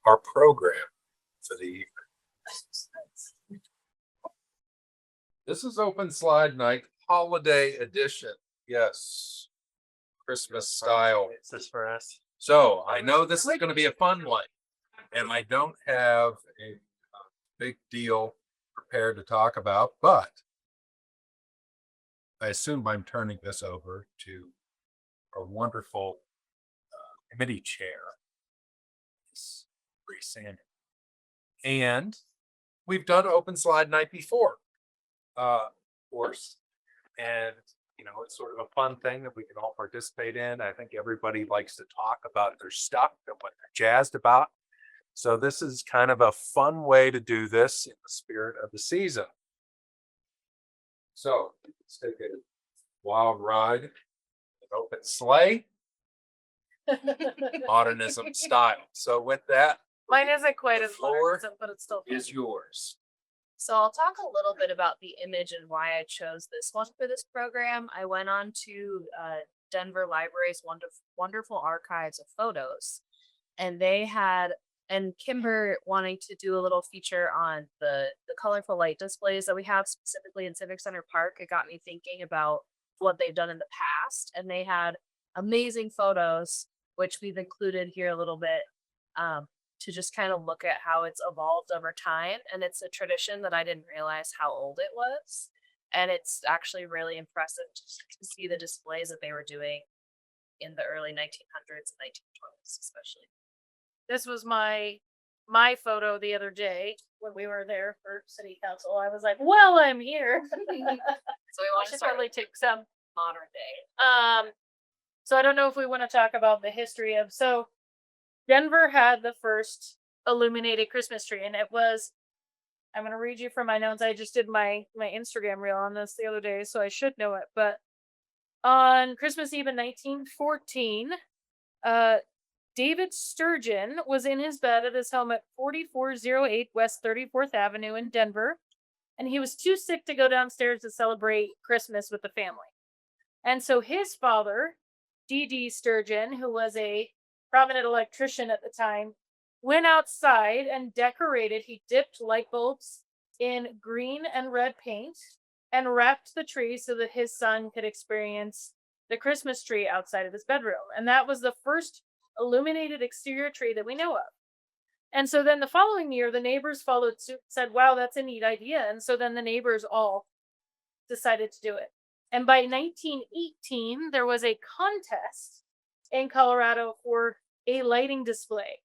our program for the evening. This is open slide night, holiday edition. Yes, Christmas style. Is this for us? So I know this is going to be a fun one, and I don't have a big deal prepared to talk about, but I assume I'm turning this over to our wonderful committee chair, Miss Brie Sanders. And we've done open slide night before, of course, and it's sort of a fun thing that we can all participate in. I think everybody likes to talk about their stuff and what they're jazzed about. So this is kind of a fun way to do this in the spirit of the season. So let's take a wild ride, an open sleigh, modernism style. So with that, mine isn't quite the as floor modernism, but it's still fun. is yours. So I'll talk a little bit about the image and why I chose this one for this program. I went on to Denver Library's wonderful archives of photos, and they had, and Kimber wanting to do a little feature on the colorful light displays that we have specifically in Civic Center Park. It got me thinking about what they've done in the past, and they had amazing photos, which we've included here a little bit, to just kind of look at how it's evolved over time. And it's a tradition that I didn't realize how old it was. And it's actually really impressive to see the displays that they were doing in the early 1900s and 1920s, especially. This was my photo the other day when we were there for city council. I was like, well, I'm here. So we want to probably take some modern day. So I don't know if we want to talk about the history of, so Denver had the first illuminated Christmas tree, and it was, I'm going to read you from my notes. I just did my Instagram reel on this the other day, so I should know it. But on Christmas Eve in 1914, David Sturgeon was in his bed at his home at 4408 West 34th Avenue in Denver, and he was too sick to go downstairs to celebrate Christmas with the family. And so his father, D.D. Sturgeon, who was a prominent electrician at the time, went outside and decorated. He dipped light bulbs in green and red paint and wrapped the tree so that his son could experience the Christmas tree outside of his bedroom. And that was the first illuminated exterior tree that we know of. And so then the following year, the neighbors followed suit, said, wow, that's a neat idea. And so then the neighbors all decided to do it. And by 1918, there was a contest in Colorado for a lighting display.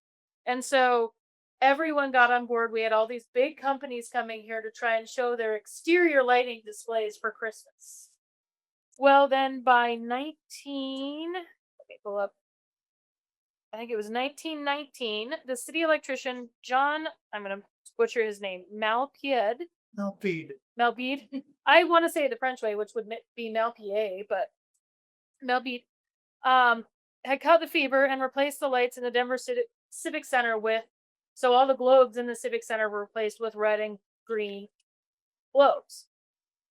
And so everyone got on board. We had all these big companies coming here to try and show their exterior lighting displays for Christmas. Well, then by let me pull up. I think it was 1919, the city electrician, John, I'm going to butcher his name, Malpied. I want to say it the French way, which would be Malpied, but Malpied, had caught the fever and replaced the lights in the Denver Civic Center so all the globes in the Civic Center were replaced with red and green globes.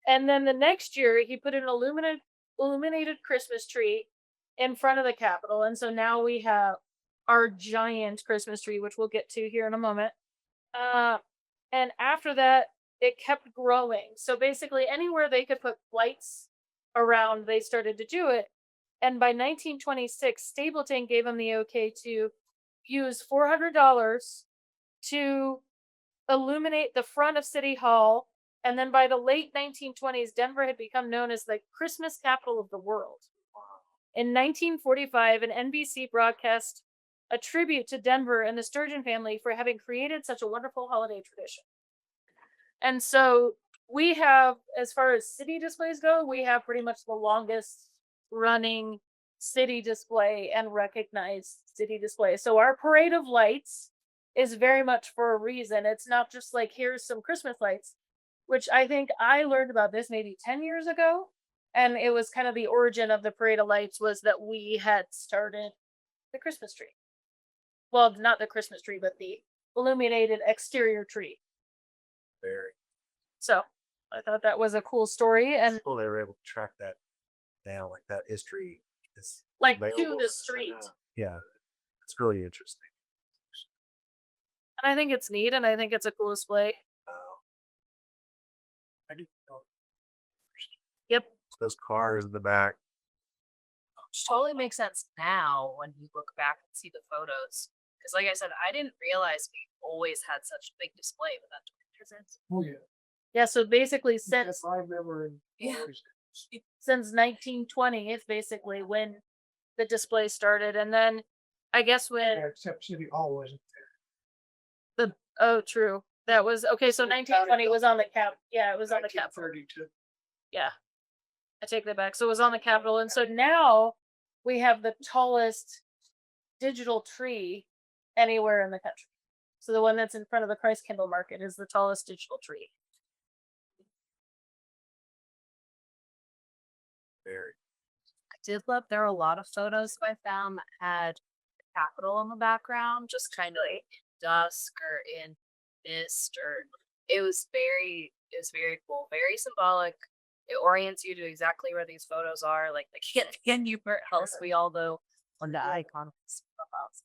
And then the next year, he put an illuminated Christmas tree in front of the Capitol. And so now we have our giant Christmas tree, which we'll get to here in a moment. And after that, it kept growing. So basically anywhere they could put lights around, they started to do it. And by 1926, Stapleton gave them the okay to use $400 to illuminate the front of City Hall. And then by the late 1920s, Denver had become known as the Christmas capital of the world. In 1945, an NBC broadcast a tribute to Denver and the Sturgeon family for having created such a wonderful holiday tradition. And so we have, as far as city displays go, we have pretty much the longest running city display and recognized city display. So our parade of lights is very much for a reason. It's not just like, here's some Christmas lights, which I think I learned about this maybe 10 years ago. And it was kind of the origin of the parade of lights was that we had started the Christmas tree. Well, not the Christmas tree, but the illuminated exterior tree. Very. So I thought that was a cool story. And It's cool they were able to track that down, like that history is like available. to the street. Yeah, it's really interesting. And I think it's neat, and I think it's a cool display. I didn't know. Yep. Those cars in the back. Which totally makes sense now when you look back and see the photos. Because, like I said, I didn't realize we always had such a big display with that presents. Oh, yeah. Yeah, so basically, since Yes, I remember. Yeah. always- since 1920 is basically when the display started, and then I guess when Yeah, except City Hall wasn't true, that was okay. So 1920 was on the cap. Yeah, it was on the cap. 32. Yeah, I take that back. So it was on the Capitol, and so now we have the tallest digital tree anywhere in the country. So the one that's in front of the Christ Kindle Market is the tallest digital tree. Very. I did love there were a lot of photos I found that had the Capitol in the background, just kind of like dusk or in mist, or it was very cool, very symbolic. It orients you to exactly where these photos are, like the Can Newport house we all know on the icon of this house.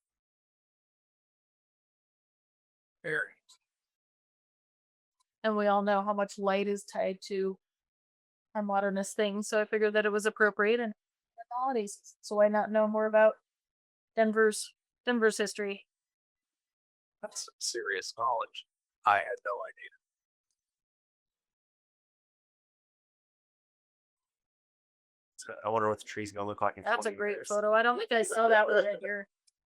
Very. And we all know how much light is tied to our modernist things, so I figured that it was appropriate and the holidays. So why not know more about Denver's history? That's some serious knowledge. I had no idea. So I wonder what the tree's gonna look like in That's a 20 great years. photo. I don't think I saw that one in here.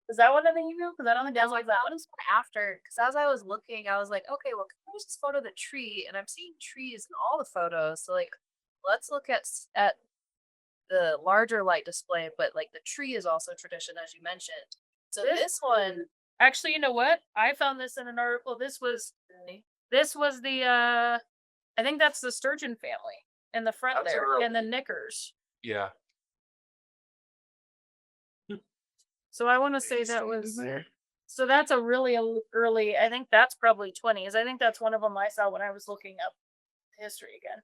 Is that one in the email? Because I don't think that's like that one. Is one after. Because as I was looking, I was like, okay, well, there's this photo of the tree, and I'm seeing trees in all the photos. So like, let's look at the larger light display, but like the tree is also tradition, as you mentioned. So this one, actually, you know what? I found this in an article. This was the I think that's the sturgeon family in the front That's there, early. and the knickers. Yeah. So I want to say that was there. so that's a really early. I think that's probably 20s. I think that's one of them I saw when I was looking up history again.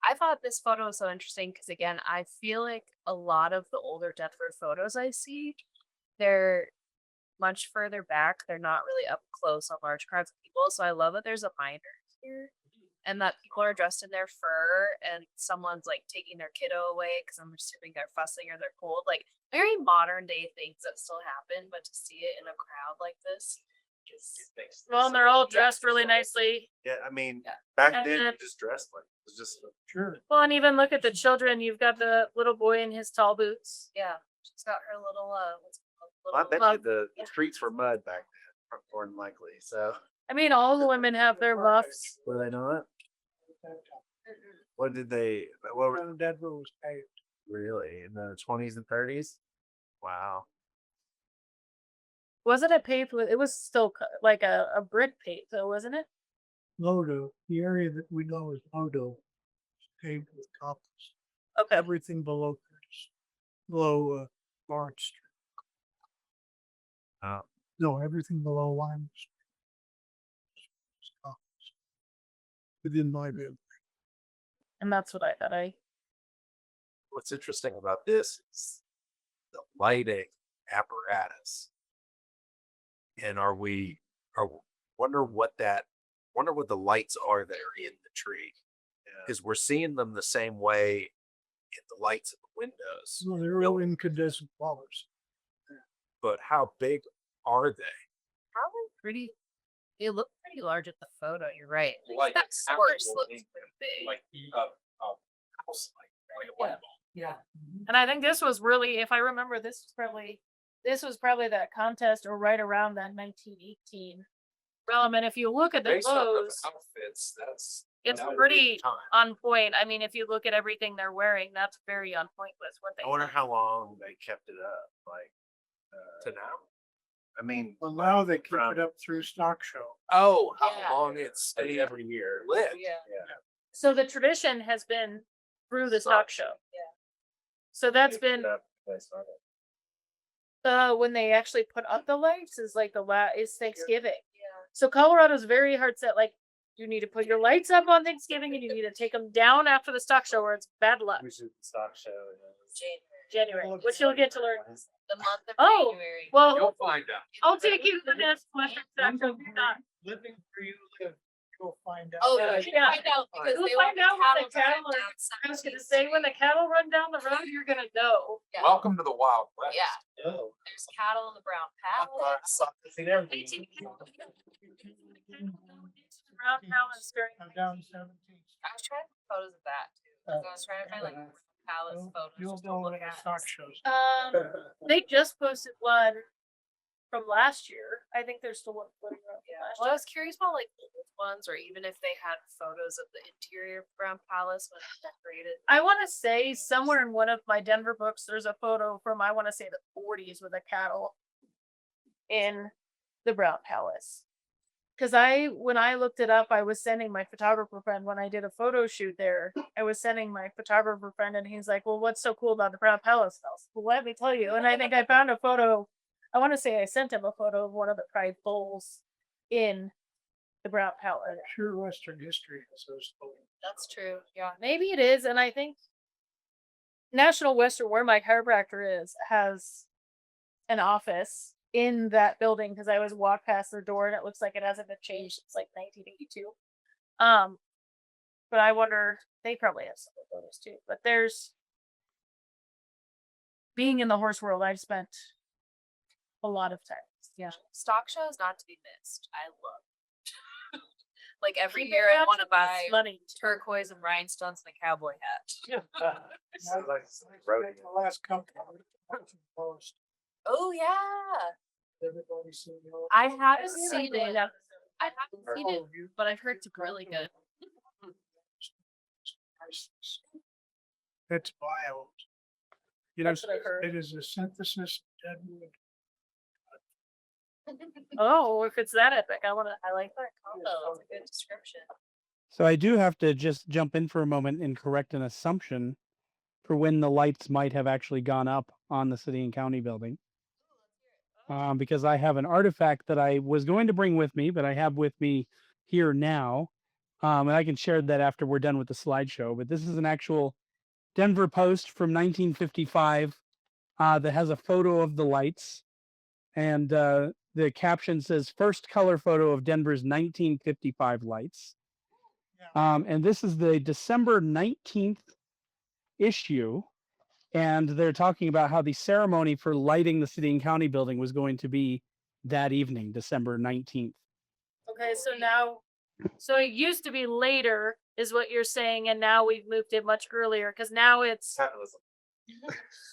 I thought this photo was so interesting because again, I feel like a lot of the older Deptford photos I see, they're much further back. They're not really up close on large crowds of people. So I love that there's a binder here and that people are dressed in their fur and someone's like taking their kiddo away because I'm assuming they're fussing or they're cold. Like very modern day things that still happen, but to see it in a crowd like this. Well, and they're all dressed really nicely. Yeah, I mean, Yeah. back And then then- you just dressed like it was just Sure. Well, and even look at the children. You've got the little boy in his tall boots. Yeah, she's got her little what's it called? Well, I Little bet mug. you the Yeah. streets were mud back then, more than likely. So I mean, all the women have their muffs. were they not? What did they? What were Around Denver was paved. really in the 20s and 30s? Wow. Wasn't it paved with? It was still like a brick paved, though, wasn't it? Lodo, the area that we know as Lodo, is paved with cobbles. Okay. Everything below Lawrence Street. Oh. No, everything below Lime Street. is cobbles. Within my view. And that's what I thought. What's interesting about this is the lighting apparatus. And wonder what the lights are that are in the tree. Yeah. Because we're seeing them the same way in the lights in the windows. No, they're real incandescent bulbs. But how big are they? Probably pretty. They look pretty large at the photo. You're right. Like that source actual looks ink, pretty big. Like a house like a light bulb. Yeah. And I think this was really, if I remember, this was probably that contest or right around that 1918 realm. And if you look at the Based on the clothes, outfits, it's that would be pretty time. on point. I mean, if you look at everything they're wearing, that's very on point with what they. I wonder how long they kept it up. Like, to now. I mean, Well, now they keep From- it up through stock show. Oh, how Yeah. long it's stayed every year. lit. Yeah. Yeah. So the tradition has been through the stock show. Yeah. So that's been when they actually put up the lights is like is Thanksgiving. Yeah. So Colorado's very hard set. Like you need to put your lights up on Thanksgiving and you need to take them down after the stock show or it's bad luck. We should stock show. January, which you'll get to learn. The month of Oh, January. Well, You'll find out. I'll take you to the next Western section. Living where you live, you'll find out. Oh, Yeah. you can find out because You'll they find want out when the cattle cattle drive are- down I was gonna 17th say, when the Street. cattle run down the road, you're gonna know. Yeah. Welcome to the Wild West. Yeah, Oh. there's cattle in the Brown Palace. Brown Palace during. I'm down 17th. I was trying to find photos of that too. 'Cause I was trying to find like palace photos. You'll just to know look when the at. stock shows. They just posted one from last year. I think there's still one floating around from Yeah. last Well, I year. was curious about like old ones, or even if they had photos of the interior of Brown Palace when it's decorated. I want to say somewhere in one of my Denver books, there's a photo from, I want to say, the 40s with a cattle in the Brown Palace. Because when I looked it up, I was sending my photographer friend when I did a photo shoot there. I was sending my photographer friend, and he's like, "Well, what's so cool about the Brown Palace house?" Well, let me tell you. And I think I found a photo. I want to say I sent him a photo of one of the pride bulls in the Brown Palace. Sure, Western history has those photos. That's true. Yeah. Maybe it is, and I think National Western, where my chiropractor is, has an office in that building because I always walk past their door and it looks like it hasn't been changed since like 1982. But I wonder, they probably have some of those too. But there's, being in the horse world, I've spent a lot of time. Yeah. Stock shows not to be missed. I love. Like every Keep year it I up, want to buy it's money. turquoise and rhinestones and a cowboy hat. Rodeo. The last couple. Post. Oh yeah. Everybody's seen the old. I haven't seen it. I haven't seen it, Oh, you- but I've heard it's really good. priceless. It's wild. You know, That's what I heard. it is a synthesis of dead wood. Oh, if it's that epic, I like that. Oh, that's a good description. So I do have to just jump in for a moment and correct an assumption for when the lights might have actually gone up on the city and county building. Because I have an artifact that I was going to bring with me, but I have with me here now. And I can share that after we're done with the slideshow. But this is an actual Denver Post from 1955 that has a photo of the lights. And the caption says, "First color photo of Denver's 1955 lights." And this is the December 19th issue. And they're talking about how the ceremony for lighting the city and county building was going to be that evening, December 19th. Okay, so it used to be later, is what you're saying, and now we've moved it much earlier because now it's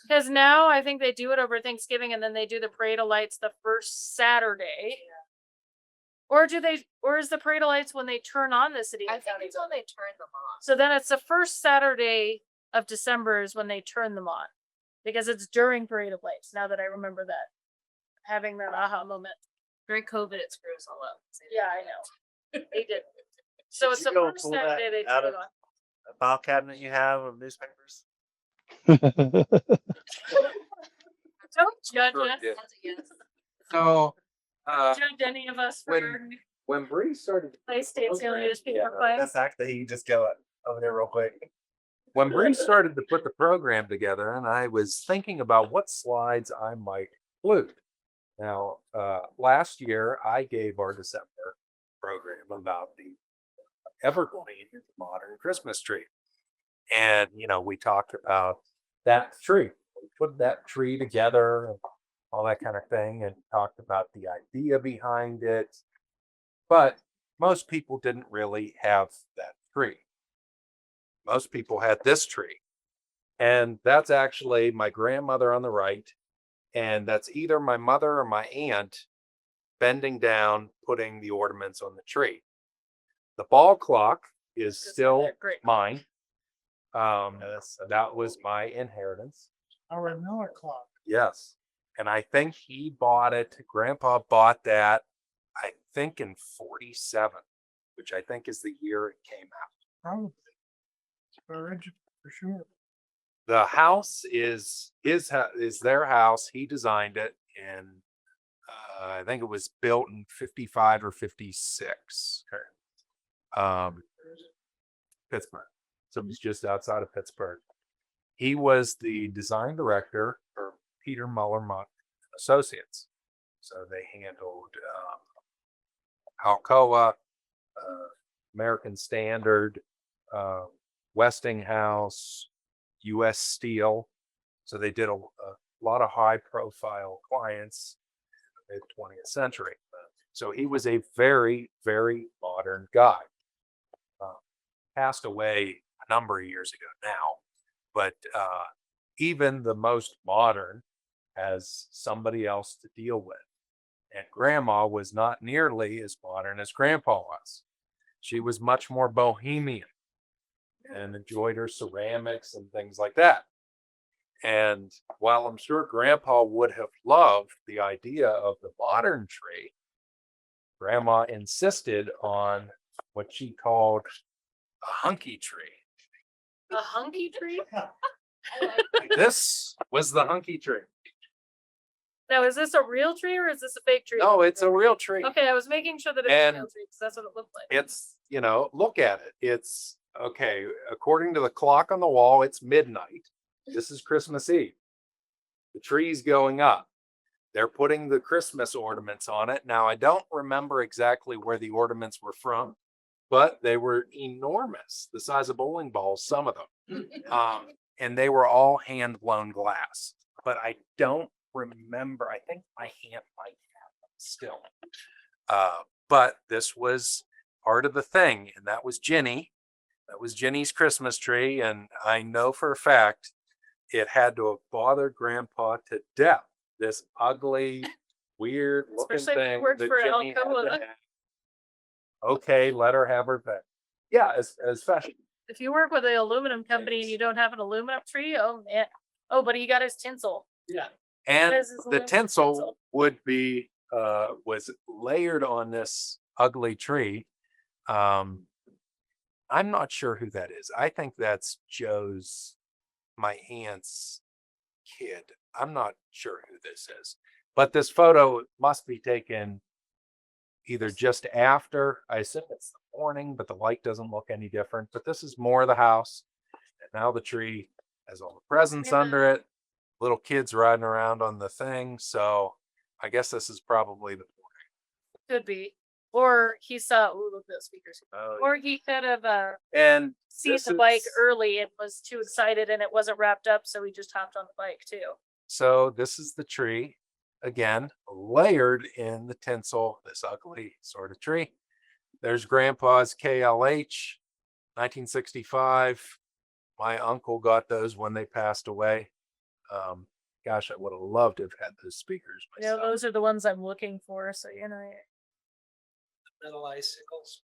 because now I think they do it over Thanksgiving and then they do the parade of lights the first Saturday. Or is the parade of lights when they turn on the city I and think county it's when building? they turn them on. So then it's the first Saturday of December is when they turn them on. Because it's during parade of lights, now that I remember that. Having that aha moment. During COVID, it screws all up. Yeah, I know. They did. So it's You the go first pull that Saturday they out turn of- it on. A file cabinet you have of newspapers? Don't judge Sure us. did. That's a yes. So, Judge any of us for when Brie started, play states program, newspaper play. That's actually, you just go over there real quick. when Brie started to put the program together, and I was thinking about what slides I might include. Now, last year I gave our December program about the evergreen modern Christmas tree. And, we talked about that tree. We put that tree together and all that kind of thing, and talked about the idea behind it. But most people didn't really have that tree. Most people had this tree. And that's actually my grandmother on the right. And that's either my mother or my aunt bending down, putting the ornaments on the tree. The ball clock is still Great. mine. That was my inheritance. Our Miller clock. Yes. And I think he bought it. Grandpa bought that, I think in 47, which I think is the year it came out. Probably. It's original for sure. The house is their house. He designed it, and I think it was built in 55 or 56. Pittsburgh. So it was just outside of Pittsburgh. He was the design director for Peter Muller Muck Associates. So they handled Alcoa, American Standard, Westinghouse, U.S. Steel. So they did a lot of high profile clients in the mid 20th century. So he was a very, very modern guy. Passed away a number of years ago now, but even the most modern has somebody else to deal with. And grandma was not nearly as modern as grandpa was. She was much more bohemian and enjoyed her ceramics and things like that. And while I'm sure grandpa would have loved the idea of the modern tree, grandma insisted on what she called a hunky tree. A hunky tree? This was the hunky tree. Now, is this a real tree or is this a fake tree? No, it's a real tree. Okay, I was making sure that it was And a real tree because that's what it looked like. It's, look at it. It's okay. According to the clock on the wall, it's midnight. This is Christmas Eve. The tree's going up. They're putting the Christmas ornaments on it. Now, I don't remember exactly where the ornaments were from, but they were enormous, the size of bowling balls, some of them. And they were all hand blown glass, but I don't remember. I think my hand might have them still. But this was part of the thing, and that was Ginny. That was Ginny's Christmas tree, and I know for a fact it had to have bothered Grandpa to death. This ugly, weird looking Especially if you thing worked that for Ginny had to Alcoa. have. Okay, let her have her thing. Yeah, especially. If you work with an aluminum company and you don't have an aluminum tree, oh man. Oh, but he got his tinsel. And This is the aluminum tinsel tinsel. would be was layered on this ugly tree. I'm not sure who that is. I think that's my aunt's kid. I'm not sure who this is. But this photo must be taken either just after. I assume it's the morning, but the light doesn't look any different. But this is more of the house. And now the tree has all the presents under it. Little kids riding around on the thing. So I guess this is probably the Could be. Or he saw, ooh, look at those speakers. morning. Or he could have And seen this the bike is- early and was too excited and it wasn't wrapped up, so he just hopped on the bike too. So this is the tree, again, layered in the tinsel, this ugly sort of tree. There's Grandpa's KLH, 1965. My uncle got those when they passed away. Gosh, I would have loved to have had those speakers You know, myself. those are the ones I'm looking for, so Metal icicles.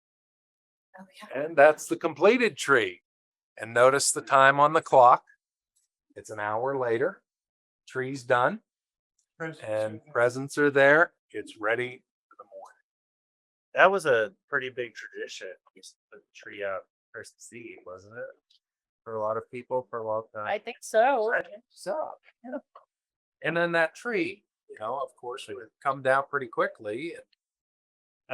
Oh, yeah. And that's the completed tree. And notice the time on the clock. It's an hour later. Tree's done and presents are there. It's ready for the morning. That was a pretty big tradition. Used to put the tree up Christmas Eve, wasn't it? For a lot of people for a long time. I think so. So, yeah. And then that tree, of course, would come down pretty quickly. And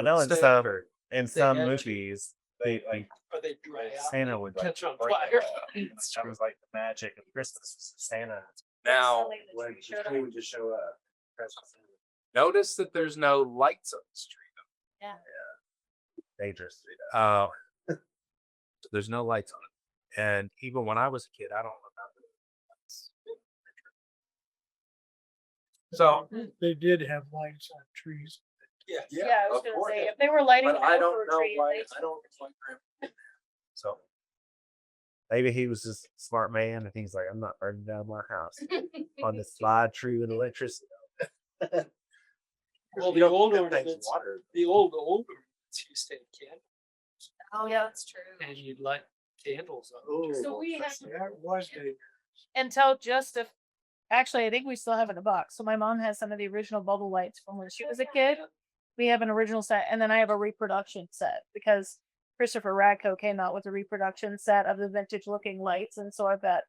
I know in stay some for- had- movies they like Or they dry out. Santa would like Catch on break fire. it up. That was like the magic of Christmas. Santa Now, when the tree would just show up. notice that there's no lights on this tree. Dangerous. So there's no lights on it. And even when I was a kid, I don't remember the lights. So, They did have lights on trees. Yeah. Yeah, I was of gonna course. say, if they were lighting But I an don't outdoor know tree, why. they- I don't like So Maybe he was just a smart man and he's like, I'm not burning down my house on this slide tree with electricity. Well, the You don't old get things ornaments, watered. the old ornaments used to have candles, Oh, yeah, that's true. and you'd light candles on. Oh, So we have That was dangerous. until just a, actually, I think we still have it in a box. So my mom has some of the original bubble lights from when she was a kid. We have an original set, and then I have a reproduction set because Christopher Radko came out with a reproduction set of the vintage looking lights, and so I've got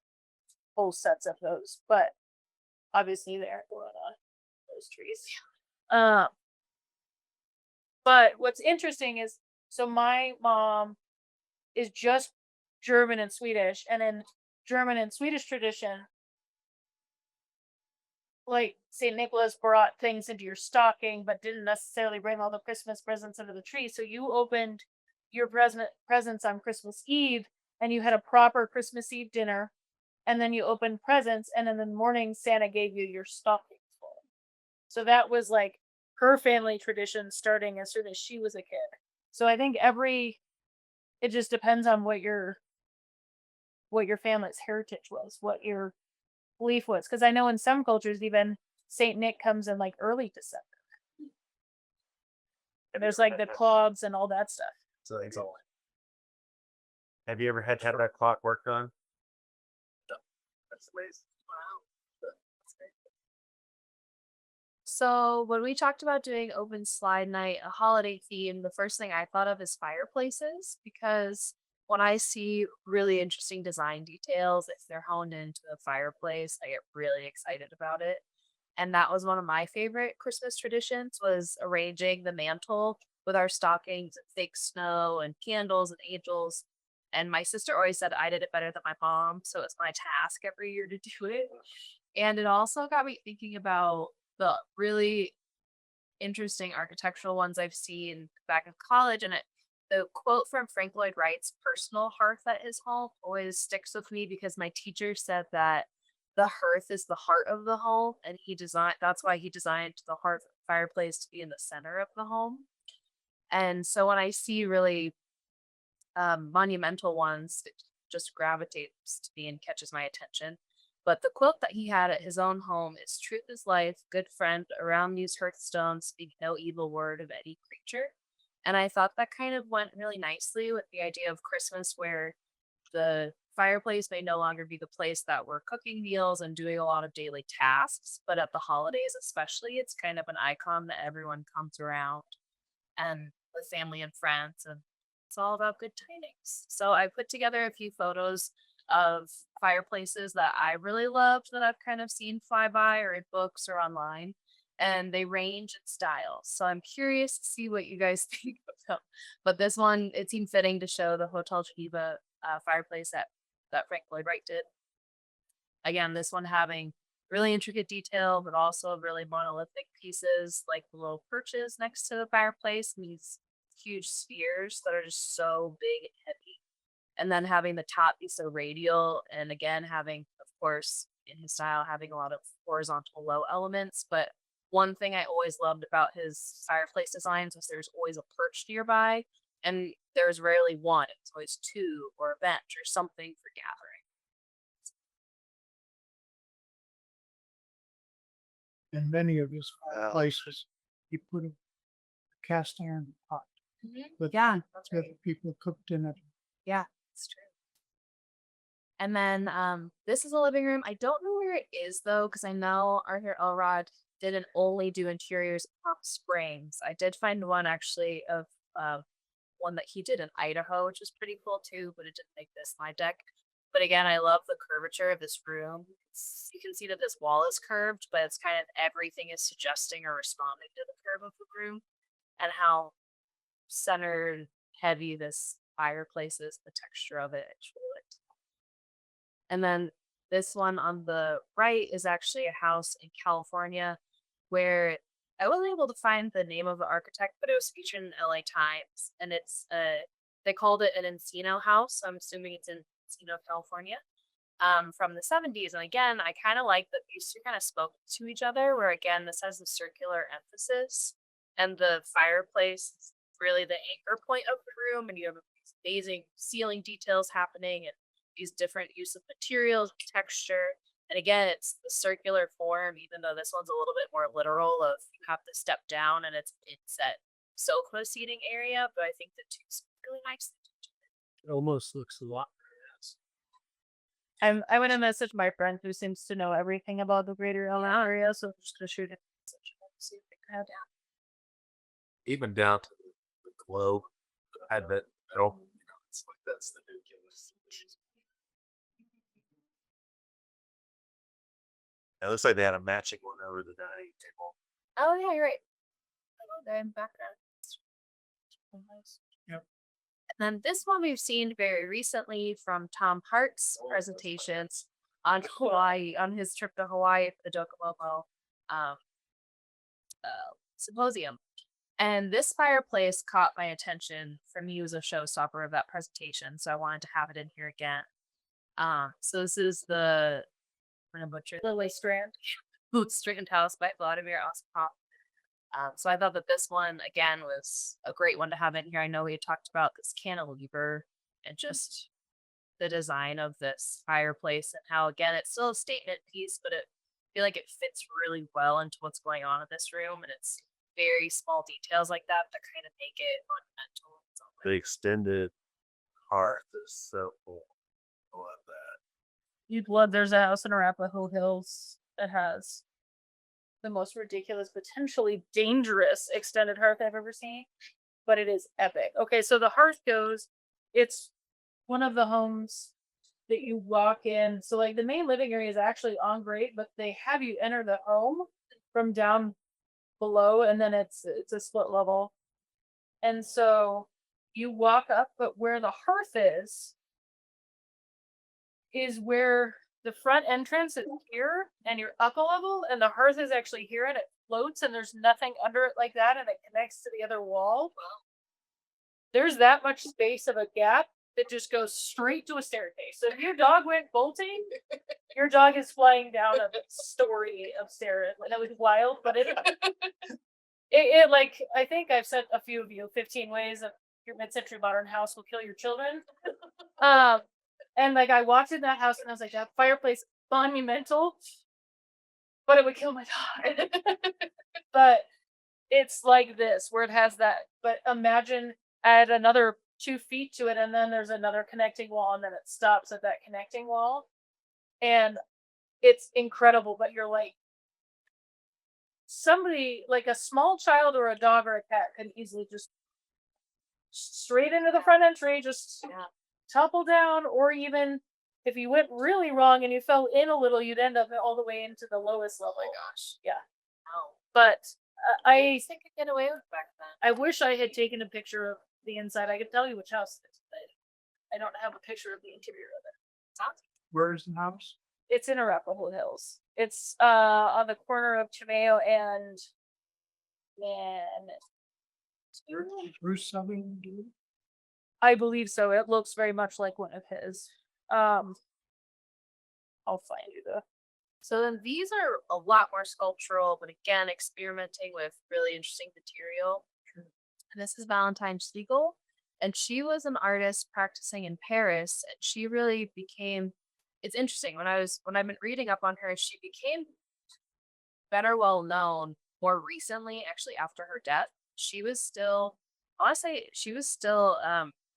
whole sets of those. But obviously they aren't going on those trees. But what's interesting is, so my mom is just German and Swedish, and in German and Swedish tradition, like St. Nicholas brought things into your stocking, but didn't necessarily bring all the Christmas presents under the tree. So you opened your presents on Christmas Eve, and you had a proper Christmas Eve dinner, and then you opened presents, and in the morning Santa gave you your stockings full. So that was like her family tradition starting as soon as she was a kid. So I think it just depends on what your family's heritage was, what your belief was. Because I know in some cultures even Saint Nick comes in like early December. And there's like the clogs and all that stuff. So it's all. Have you ever had to have that clock worked on? No. That's amazing. So when we talked about doing open slide night, a holiday theme, the first thing I thought of is fireplaces, because when I see really interesting design details, if they're honed into a fireplace, I get really excited about it. And that was one of my favorite Christmas traditions, was arranging the mantle with our stockings and fake snow and candles and angels. And my sister always said I did it better than my mom, so it's my task every year to do it. And it also got me thinking about the really interesting architectural ones I've seen back in college. And the quote from Frank Lloyd Wright's personal hearth at his home always sticks with me, because my teacher said that the hearth is the heart of the home, and that's why he designed the hearth fireplace to be in the center of the home. And so when I see really monumental ones, it just gravitates to me and catches my attention. But the quote that he had at his own home is, "Truth is life, good friend, around these hearthstones speak no evil word of any creature." And I thought that kind of went really nicely with the idea of Christmas, where the fireplace may no longer be the place that we're cooking meals and doing a lot of daily tasks, but at the holidays especially, it's kind of an icon that everyone comes around and with family and friends, and it's all about good tidings. So I put together a few photos of fireplaces that I really loved, that I've kind of seen fly by or in books or online, and they range in styles. So I'm curious to see what you guys think of them. But this one, it seemed fitting to show the Hotel Geneva fireplace that Frank Lloyd Wright did. Again, this one having really intricate detail, but also really monolithic pieces like the little perches next to the fireplace, and these huge spheres that are just so big and heavy. And then having the top be so radial, and again having, of course, in his style, having a lot of horizontal low elements. But one thing I always loved about his fireplace designs was there's always a perch nearby, and there's rarely one. It's always two or a bench or something for gathering. In many of his fireplaces, he put a cast iron pot with Yeah, that's where right. the people cooked in it. Yeah, it's true. And then this is a living room. I don't know where it is though, because I know Arthur Elrod didn't only do interiors in Palm Springs. I did find one actually of one that he did in Idaho, which is pretty cool too, but it didn't make this slide deck. But again, I love the curvature of this room. You can see that this wall is curved, but it's kind of everything is suggesting or responding to the curve of the room, and how centered heavy this fireplace is, the texture of it. It's really liked. And then this one on the right is actually a house in California where I wasn't able to find the name of the architect, but it was featured in LA Times, and it's they called it an Encino house. So I'm assuming it's in Encino, California, from the 70s. And again, I kind of like that these two kind of spoke to each other, where again, this has the circular emphasis, and the fireplace is really the anchor point of the room, and you have these amazing ceiling details happening and these different use of materials, texture. And again, it's the circular form, even though this one's a little bit more literal of you have to step down and it's that sofa seating area, but I think the two speak really nicely. It almost looks a lot. I'm gonna message my friend who seems to know everything about the greater LA area, so I'm just gonna shoot it. See if they can have down. Even down to the globe, Advent metal. It's like that's the new Guinness. It looks like they had a matching one over the dining table. Oh yeah, you're right. Oh, they're in the background. Nice. Yep. And then this one we've seen very recently from Tom Hart's presentations on Hawaii, on his trip to Hawaii for the Docomomo um, symposium. And this fireplace caught my attention for me as a showstopper of that presentation, so I wanted to have it in here again. So this is the I'm gonna butcher Lily Strand. Boot Strand House by Vladimir Ospakov. So I thought that this one again was a great one to have in here. I know we had talked about this cantilever and just the design of this fireplace and how again it's still a statement piece, but I feel like it fits really well into what's going on in this room, and it's very small details like that that kind of make it monumental. in some The way. extended hearth is so cool. I love that. You'd love. There's a house in Arapahoe Hills that has the most ridiculous, potentially dangerous extended hearth I've ever seen, but it is epic. Okay, so the hearth goes. It's one of the homes that you walk in. So like the main living area is actually on grade, but they have you enter the home from down below, and then it's a split level. And so you walk up, but where the hearth is where the front entrance is here, and you're up a level, and the hearth is actually here, and it floats, and there's nothing under it like that, and it connects to the other wall. There's that much space of a gap that just goes straight to a staircase. So if your dog went bolting, your dog is flying down a story of stairs. And it was wild, but it like I think I've sent a few of you 15 ways of your mid-century modern house will kill your children. And like I walked in that house and I was like, that fireplace is monumental, but it would kill my dog. But it's like this where it has that. But imagine add another 2 feet to it, and then there's another connecting wall, and then it stops at that connecting wall. And it's incredible, but you're like somebody like a small child or a dog or a cat can easily just straight into the front entry, just topple down, or even if you went really wrong and you fell in a little, you'd end up all the way into the lowest level. Oh my gosh. Yeah. Wow. But I think I could get away with back then. I wish I had taken a picture of the inside. I could tell you which house it is, but I don't have a picture of the interior of it. Sounds Where's the house? It's in Arapahoe Hills. It's on the corner of Chimeo and Bruce Southern. I believe so. It looks very much like one of his. I'll find you the. So then these are a lot more sculptural, but again, experimenting with really interesting material. And this is Valentine Siegel, and she was an artist practicing in Paris, and she really became. It's interesting when I've been reading up on her, she became better well known more recently, actually after her death. She was still, I want to say, she was still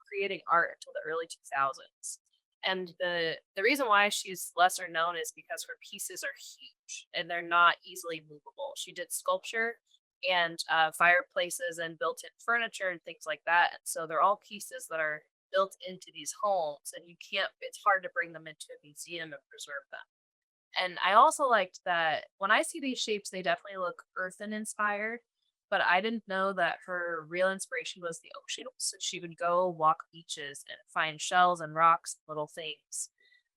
creating art until the early 2000s. And the reason why she's lesser known is because her pieces are huge and they're not easily movable. She did sculpture and fireplaces and built-in furniture and things like that. And so they're all pieces that are built into these homes, and it's hard to bring them into a museum and preserve them. And I also liked that when I see these shapes, they definitely look earthen inspired, but I didn't know that her real inspiration was the ocean. So she would go walk beaches and find shells and rocks, little things.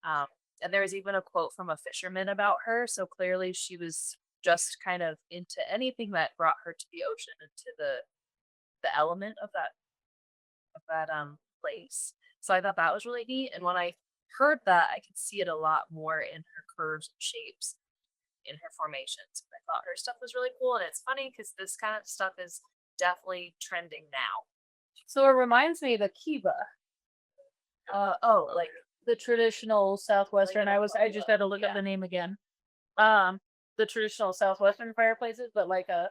And there was even a quote from a fisherman about her. So clearly she was just kind of into anything that brought her to the ocean and to the element of that place. So I thought that was really neat. And when I heard that, I could see it a lot more in her curves and shapes in her formations. I thought her stuff was really cool, and it's funny because this kind of stuff is definitely trending now. So it reminds me of the kiba. Like the traditional Southwestern. I just had to look up the name again. The traditional Southwestern fireplaces, but like a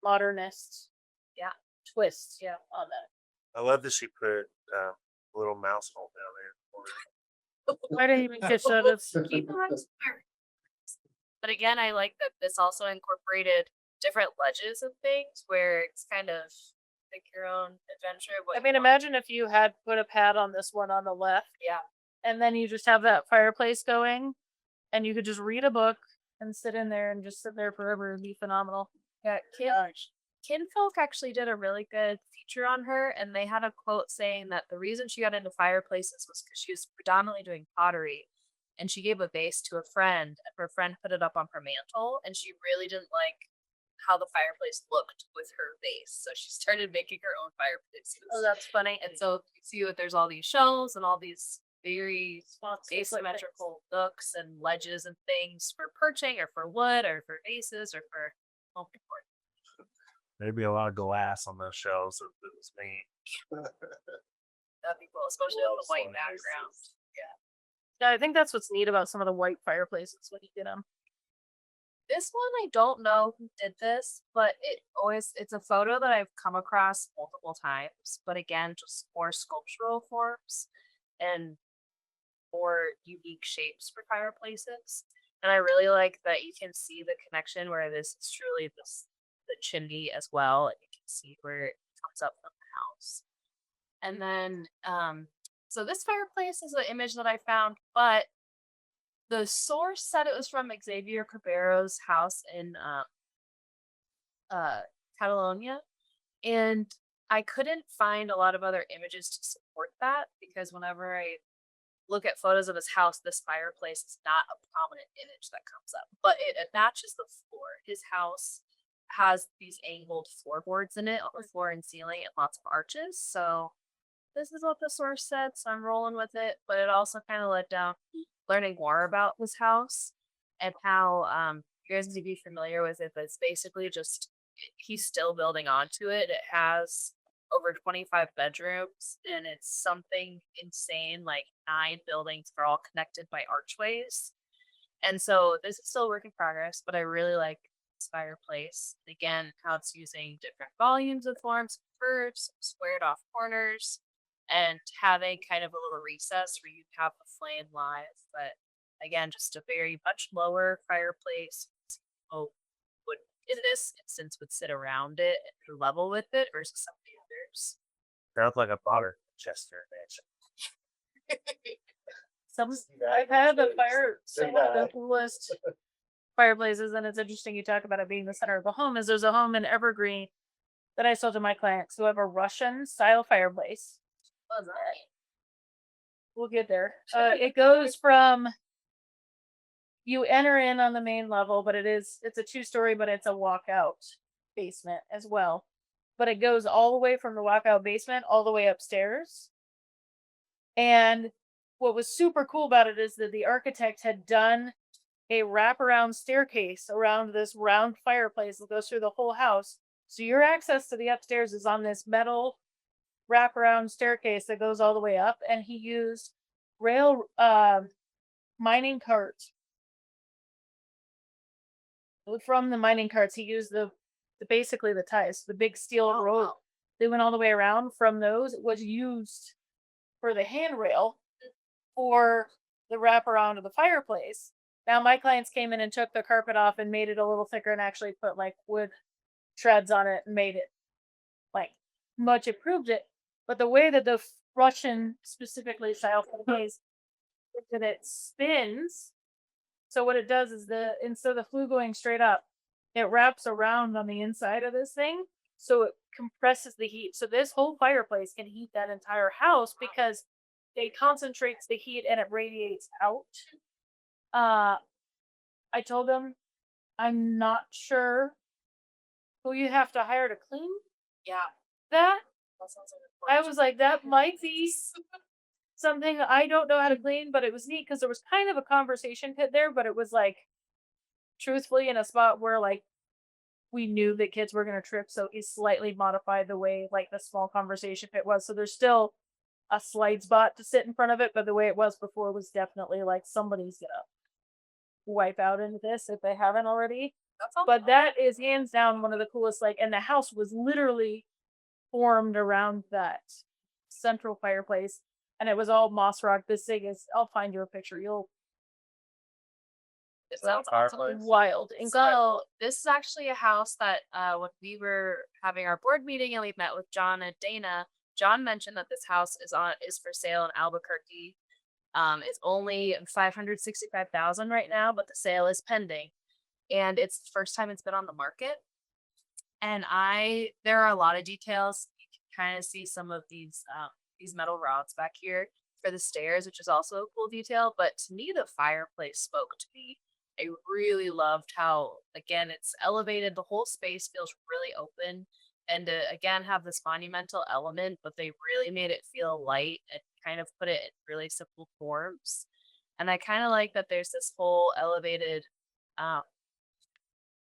modernist, twist, on that. I love that she put a little mouse hole down there. Why didn't you even catch that? It's Keep them inspired. But again, I like that this also incorporated different ledges of things where it's kind of pick your own adventure. I mean, imagine if you had put a pad on this one on the left. Yeah. And then you just have that fireplace going, and you could just read a book and sit in there and just sit there forever and be phenomenal. Yeah, Kinfolk actually did a really good feature on her, and they had a quote saying that the reason she got into fireplaces was because she was predominantly doing pottery, and she gave a vase to a friend, and her friend put it up on her mantle, and she really didn't like how the fireplace looked with her vase, so she started making her own fireplaces. Oh, that's funny. And so you see that there's all these shelves and all these very Spots to put things. asymmetrical nooks and ledges and things for perching or for wood or for vases or for home decor. There'd be a lot of glass on those shelves if it was me. That'd be cool, especially on the white background. Yeah, I think that's what's neat about some of the white fireplaces when you get them. This one, I don't know who did this, but it's a photo that I've come across multiple times. But again, just more sculptural forms and more unique shapes for fireplaces. And I really like that you can see the connection where this is truly the chimney as well, and you can see where it comes up from the house. And then, so this fireplace is an image that I found, but the source said it was from Xavier Caballero's house in Catalonia, and I couldn't find a lot of other images to support that because whenever I look at photos of his house, this fireplace is not a prominent image that comes up, but it matches the floor. His house has these angled floorboards in it on the floor and ceiling and lots of arches. So this is what the source said, so I'm rolling with it. But it also kind of led down learning more about his house and how you guys need to be familiar with it, but it's basically just he's still building onto it. It has over 25 bedrooms and it's something insane, like 9 buildings are all connected by archways. And so this is still a work in progress, but I really like this fireplace. Again, how it's using different volumes of forms, curves, squared off corners, and having kind of a little recess where you have the flame live. But again, just a very much lower fireplace. Oh, would in this instance would sit around it and level with it versus some of the others. Sounds like a Potter Chester mansion. I've had some of the coolest fireplaces, and it's interesting you talk about it being the center of the home. Is there's a home in Evergreen that I sold to my clients who have a Russian style fireplace. We'll get there. It goes from you enter in on the main level, but it's a 2-story, but it's a walkout basement as well. But it goes all the way from the walkout basement all the way upstairs. And what was super cool about it is that the architect had done a wraparound staircase around this round fireplace that goes through the whole house. So your access to the upstairs is on this metal wraparound staircase that goes all the way up, and he used rail mining carts. From the mining carts, he used the basically the ties, the big steel rope. Wow. They went all the way around. From those, it was used for the handrail for the wraparound of the fireplace. Now my clients came in and took the carpet off and made it a little thicker and actually put like wood treads on it and made it like much improved it. But the way that the Russian specifically style fireplace is that it spins. So what it does is instead of the flue going straight up, it wraps around on the inside of this thing. So it compresses the heat. So this whole fireplace can heat that entire house because it concentrates the heat and it radiates out. I told them I'm not sure who you have to hire to clean Yeah, that. that sounds like I was like, that might be something I don't know how to clean, but it was neat because there was kind of a conversation pit there, but it was like truthfully in a spot where like we knew that kids were gonna trip, so he slightly modified the way like the small conversation pit was. So there's still a slide spot to sit in front of it, but the way it was before was definitely like somebody's gonna wipe out into this if they haven't already. that sounds But that is hands down one of the coolest, like, and the house was literally formed around that central fireplace, and it was all moss rock this big as I'll find you a picture. it sounds awesome. Fireplace. Wild. So this is actually a house that when we were having our board meeting and we met with John and Dana, John mentioned that this house is for sale in Albuquerque. It's only 565,000 right now, but the sale is pending. And it's the first time it's been on the market. And there are a lot of details. You can kind of see some of these metal rods back here for the stairs, which is also a cool detail. But to me, the fireplace spoke to me. I really loved how, again, it's elevated. The whole space feels really open. And to, again, have this monumental element, but they really made it feel light and kind of put it in really simple forms. And I kind of like that there's this whole elevated um,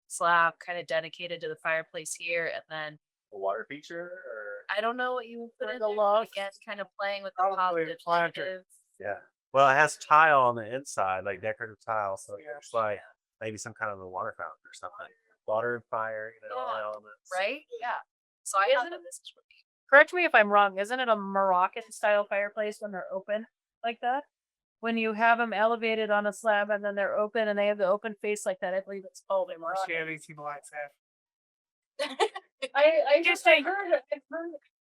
slab kind of dedicated to the fireplace here. And then A water feature or I don't know what you would put Or in the there, log. again, kind of playing with the Probably a positive, planter. negative. yeah. Well, it has tile on the inside, like decorative tile, so it looks like maybe some kind of a water fountain or something. Water and fire, all the Yeah, elements. Right? Yeah. So I thought that this would be Correct me if I'm wrong. Isn't it a Moroccan style fireplace when they're open like that? When you have them elevated on a slab and then they're open and they have the open face like that, I believe it's called a Moroccan. I heard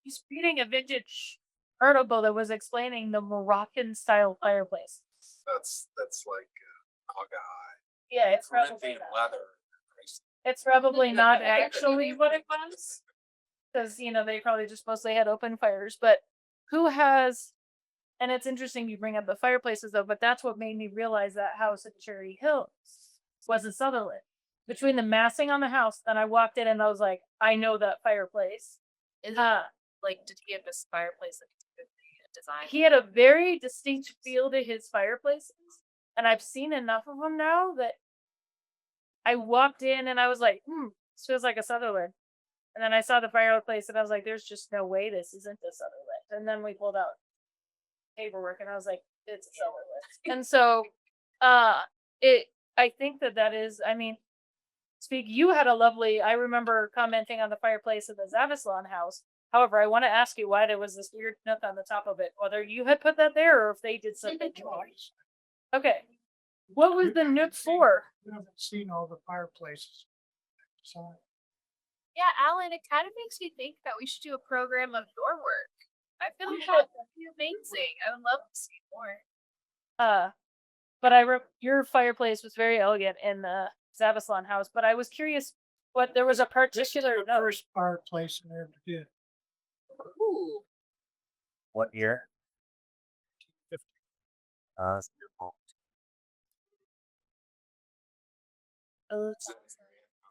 he's reading a vintage article that was explaining the Moroccan style fireplace. That's like hog-eye. Yeah, it's probably Corinthian not. leather. It's probably not actually what it was. Because, they probably just mostly had open fires. But who has, and it's interesting you bring up the fireplaces though, but that's what made me realize that house at Cherry Hills was in Sutherland. Between the massing on the house, then I walked in and I was like, I know that fireplace. Is it Uh, like, did he have this fireplace that could be designed? he had a very distinct feel to his fireplaces. And I've seen enough of them now that I walked in and I was like, this feels like a Sutherland. And then I saw the fireplace and I was like, there's just no way this isn't a Sutherland. And then we pulled out paperwork and I was like, it's a Sutherland. And so I think that is, you had a lovely, I remember commenting on the fireplace of the Zavislon house. However, I want to ask you why there was this weird nook on the top of it, whether you had put that there or if they did something. Okay. What was the nook for? You haven't seen all the fireplaces. So Yeah, Alan, it kind of makes me think that we should do a program of your work. I feel like that would be amazing. I would love to see more. But your fireplace was very elegant in the Zavislon house, but I was curious what there was a particular the first fireplace I ever did. Ooh. What year? That's beautiful.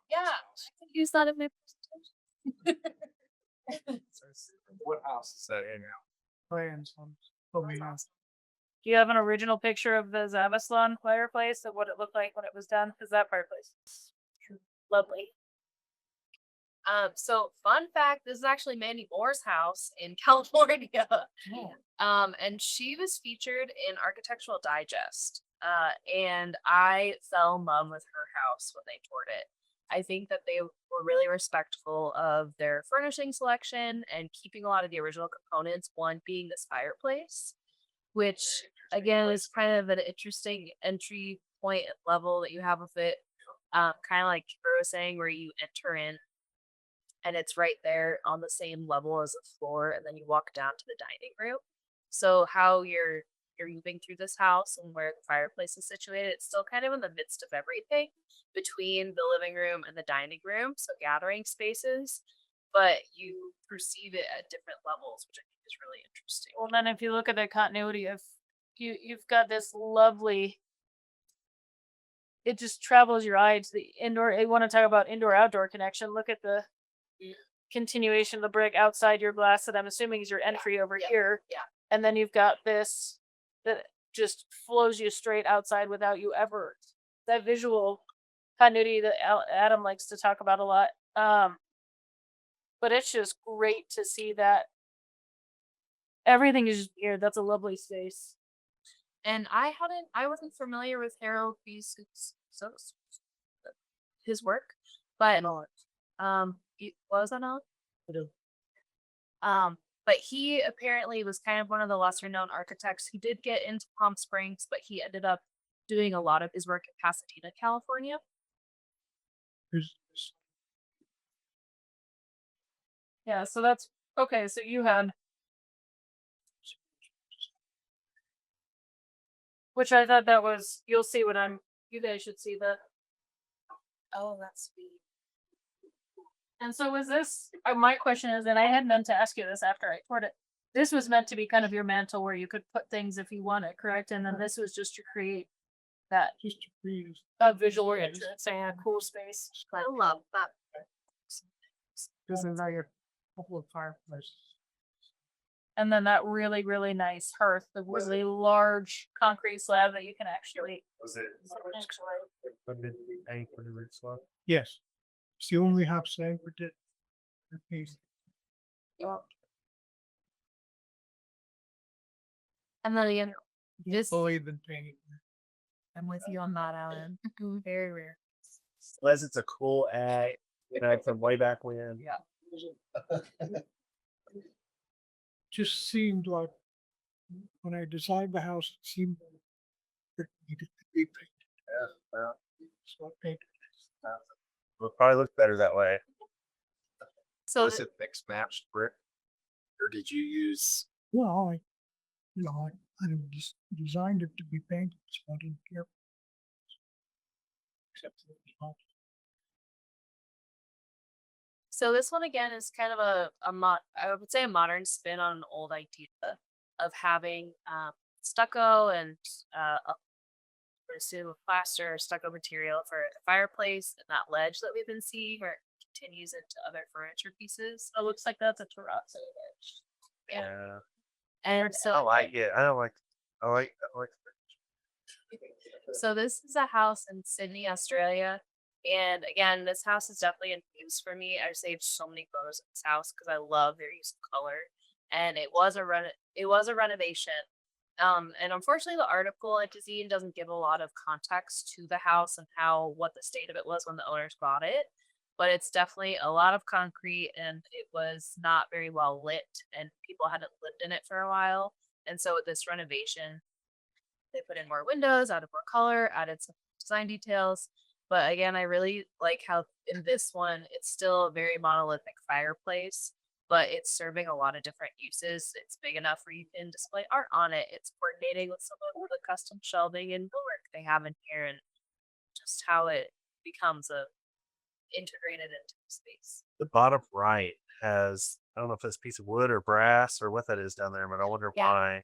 Yeah, I could use that in my presentation. What house is that in? Plans on. Oh, yeah. Do you have an original picture of the Zavislon fireplace of what it looked like when it was done? Because that fireplace is lovely. So fun fact, this is actually Mandy Moore's house in California. And she was featured in Architectural Digest. And I fell in love with her house when they toured it. I think that they were really respectful of their furnishing selection and keeping a lot of the original components, one being this fireplace, which again is kind of an interesting entry point level that you have with it. Kind of like Kimber was saying, where you enter in and it's right there on the same level as the floor, and then you walk down to the dining room. So how you're moving through this house and where the fireplace is situated, it's still kind of in the midst of everything between the living room and the dining room, so gathering spaces, but you perceive it at different levels, which I think is really interesting. Well, then if you look at the continuity of you've got this lovely, it just travels your eye to the indoor. I want to talk about indoor outdoor connection. Look at the continuation of the brick outside your glass that I'm assuming is your entry over here. Yeah. And then you've got this that just flows you straight outside without you ever, that visual continuity that Adam likes to talk about a lot. But it's just great to see that everything is just here. That's a lovely space. And I wasn't familiar with Harold B's his work, but what was that on? But he apparently was kind of one of the lesser known architects who did get into Palm Springs, but he ended up doing a lot of his work in Pasadena, California. Yeah, so that's okay. So you had, which I thought that was, you'll see what you guys should see that. Oh, that's sweet. And so was this, my question is, and I had meant to ask you this after I toured it. This was meant to be kind of your mantle where you could put things if you want it, correct? And then this was just to create that Just to breathe. visual entrance and a cool space. I love that. This is our couple of fireplaces. And then that really, really nice hearth, the really large concrete slab that you can actually. Was it? For the root swap? Yes. It's the only house I ever did. Repeat. And then again, this Fully been painted. I'm with you on that, Alan. Very rare. Unless it's a cool ad, from way back when. Yeah. Just seemed like when I designed the house, it seemed it needed to be painted. Well, So I painted. it probably look better that way. So Was it mixed matched brick? Or did you use? Well, I just designed it to be painted, so I didn't care. Except for the house. So this one again is kind of I would say a modern spin on an old idea of having stucco and assume plaster stucco material for the fireplace and that ledge that we've been seeing where it continues into other furniture pieces. It looks like that's a terrazzo edge. Yeah. And so I like it. I like. So this is a house in Sydney, Australia. And again, this house is definitely in use for me. I saved so many photos of this house because I love their use of color. And it was a renovation. And unfortunately the article at Dazine doesn't give a lot of context to the house and what the state of it was when the owners bought it. But it's definitely a lot of concrete and it was not very well lit and people hadn't lived in it for a while. And so with this renovation, they put in more windows, added more color, added some design details. But again, I really like how in this one, it's still a very monolithic fireplace, but it's serving a lot of different uses. It's big enough where you can display art on it. It's coordinating with some of the custom shelving and millwork they have in here and just how it becomes integrated into the space. The bottom right has, I don't know if it's a piece of wood or brass or what that is down there, but I wonder Yeah. why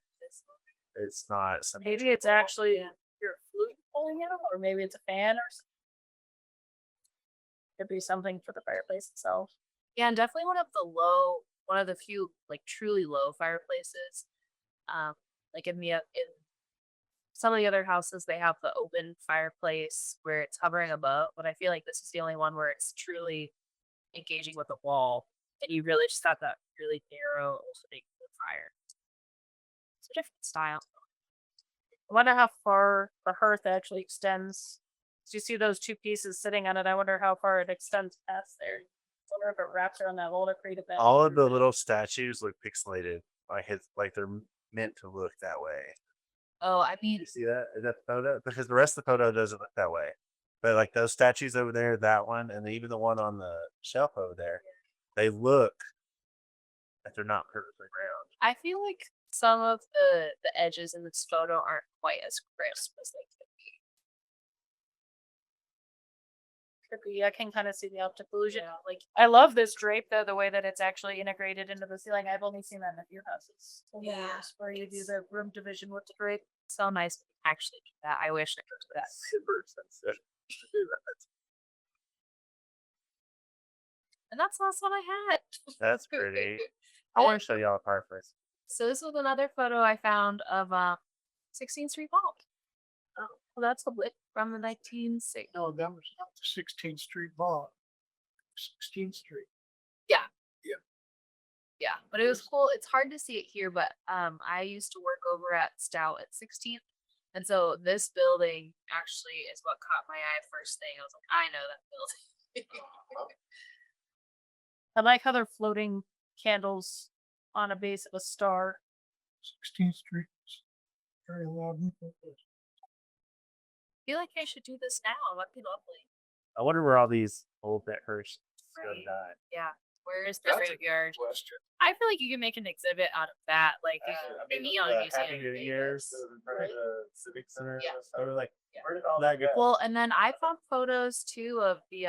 it's not. Maybe it's actually your flute pulling it, or maybe it's a fan or something. Could be something for the fireplace itself. Yeah, and definitely one of the few like truly low fireplaces. Like in some of the other houses, they have the open fireplace where it's hovering above, but I feel like this is the only one where it's truly engaging with the wall, and you really just got that really narrow opening to the fire. It's a different style. I wonder how far the hearth actually extends. Do you see those two pieces sitting on it? I wonder how far it extends past there. I wonder if it wraps around that wall to create a bed. All of the little statues look pixelated. Like they're meant to look that way. Oh, I mean, You see that? Is that the photo? Because the rest of the photo doesn't look that way. But like those statues over there, that one, and even the one on the shelf over there, they look like they're not perfectly round. I feel like some of the edges in this photo aren't quite as crisp as they could be. Could be. I can kind of see the optical illusion. Like, I love this drape though, the way that it's actually integrated into the ceiling. I've only seen that in a few houses. Yeah. Where you do the room division with the drape. So nice to actually do that. I wish I could do that. Super sensitive. And that's the last one I had. That's pretty. I want to show y'all a fireplace. So this was another photo I found of 16th Street Vault. Oh, well, that's a bit from the 1960s. No, that was not the 16th Street Vault. 16th Street. Yeah, but it was cool. It's hard to see it here, but I used to work over at Stout at 16th. And so this building actually is what caught my eye first thing. I was like, I know that building. I like how they're floating candles on a base of a star. 16th Street. Very loud. I feel like I should do this now. It would be lovely. I wonder where all these old Bethurst go Right. die. Yeah. Where is the That's a graveyard? Question. I feel like you can make an exhibit out of that. Like the neon museum. Happy New Year's, Right? the Civic Center. Yeah. I was like, Yeah. where did all that go? Well, and then I found photos too of the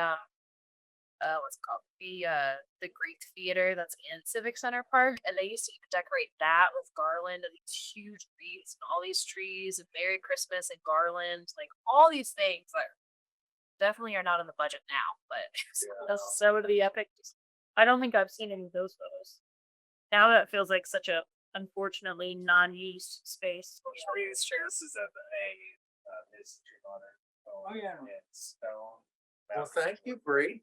what's it called, the Greek theater that's in Civic Center Park, and they used to even decorate that with garland and these huge wreaths and all these trees and Merry Christmas and garland, like all these things that definitely are not in the budget now, but That would be epic. I don't think I've seen any of those photos. Now that feels like such a unfortunately non-used space. Oh yeah. Well, thank you, Brie.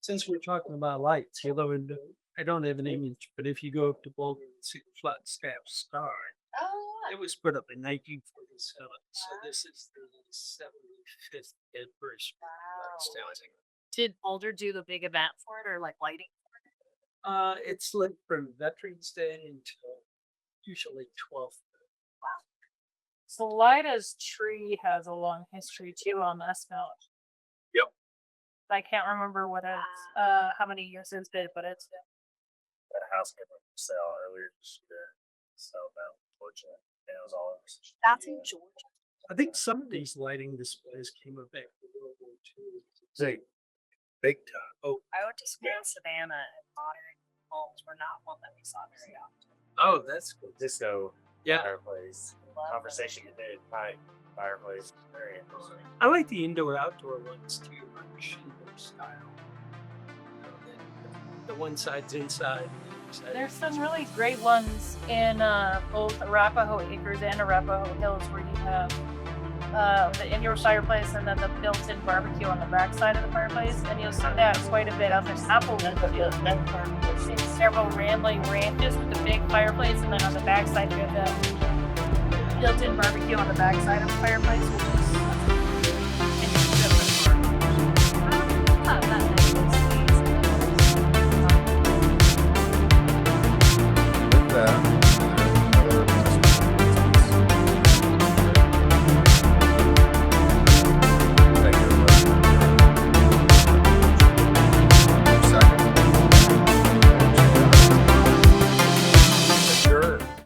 Since we're talking about lights, hello, and I don't have an image, but if you go up to Boulder and see the flat staff star, it was put up in 1947. So this is the 75th anniversary. of Flat Staff. Did Boulder do the big event for it or like lighting? It's lit from Veterans Day until usually 12th. Salida's tree has a long history too on this note. Yep. I can't remember what it's how many years it's been, but it's That house came up for sale earlier this year. So that unfortunate. And it was all over. That's in Georgia. I think some of these lighting displays came up after World War II. Big, big time. Oh, I went to school in Savannah, and modern homes were not one that we saw very often. oh, that's good. Disco Yeah, fireplace. Conversation today tonight. Fireplace. Very interesting. I like the indoor-outdoor ones too, like Kimber style. The one side's inside. The other side there's is some really great ones in both Arapahoe Acres and Arapahoe Hills where you have the indoor fireplace and then the built-in barbecue on the back side of the fireplace, and you'll see that quite a bit out there. Applewood field, several rambling ranches with the big fireplace, and then on the back side you have the built-in barbecue on the back side of the fireplace, which is